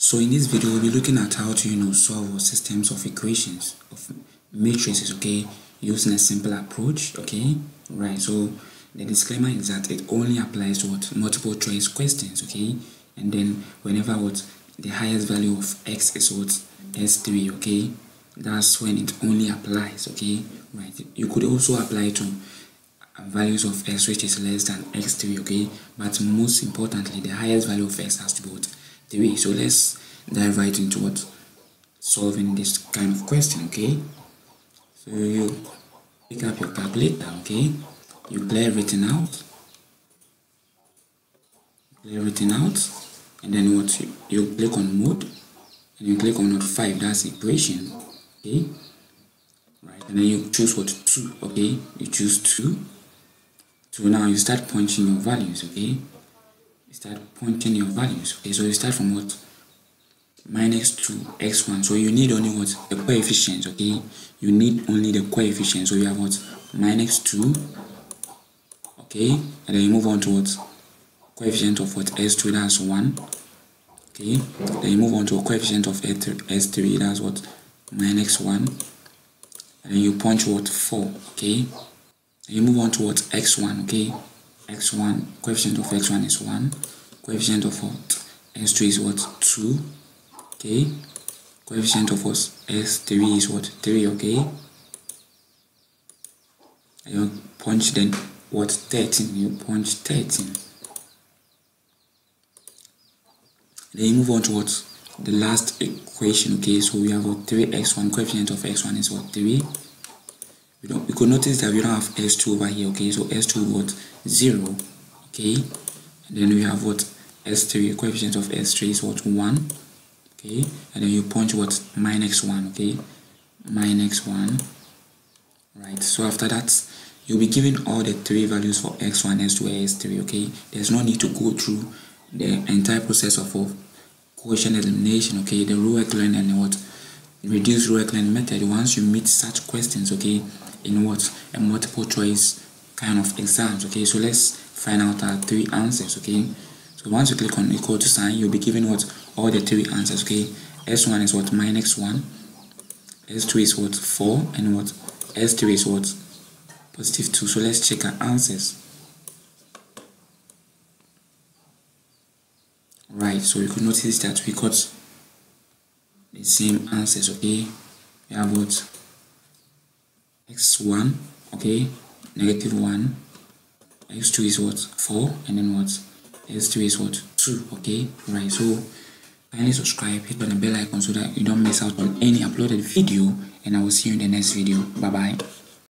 So in this video, we'll be looking at how to solve systems of equations of matrices, okay, using a simple approach, okay. Right, so the disclaimer is that it only applies to multiple choice questions, okay, and then whenever the highest value of x is s3, okay, that's when it only applies, okay. Right, you could also apply to values of x which is less than x3, okay, but most importantly the highest value of x has to be 3. So let's dive right into solving this kind of question, okay. So you pick up your calculator, okay, you clear everything out, and then you click on mode and you click on 5, that's equation, okay. Right, and then you choose 2, okay, you choose 2. So now you start punching your values, okay. So you start from minus 2x1. So you need only the coefficients, okay. You need only the coefficients. So you have minus 2, okay, and then you move on to coefficient of s2, that's 1, okay. Then you move on to a coefficient of s3, that's minus 1, and then you punch 4, okay. You move on to x1, okay. X1, coefficient of x1 is 1, coefficient of s2 is 2, okay. Coefficient of s3 is 3, okay. And you punch then 13, you punch 13. Then you move on to the last equation, okay. So we have 3x1, coefficient of x1 is 3. You could notice that we don't have s2 over here, okay. So s2 is 0, okay. And then we have s3, coefficient of s3 is 1, okay. And then you punch minus 1, okay, minus 1. Right, so after that you'll be given all the 3 values for x1, s2, and s3, okay. There's no need to go through the entire process of quotient elimination, okay, the row echelon and reduced row echelon method once you meet such questions, okay, in a multiple choice kind of exams, okay. So let's find out our 3 answers, okay. So once you click on equal to sign, you'll be given all the 3 answers, okay. S1 is minus 1, S2 is 4, and S3 is positive 2. So let's check our answers. Right, so you could notice that we got the same answers, okay. We have x1, okay, negative 1, x2 is 4, and then s3 is 2, okay. Right, so kindly subscribe, hit on the bell icon so that you don't miss out on any uploaded video, and I will see you in the next video. Bye bye.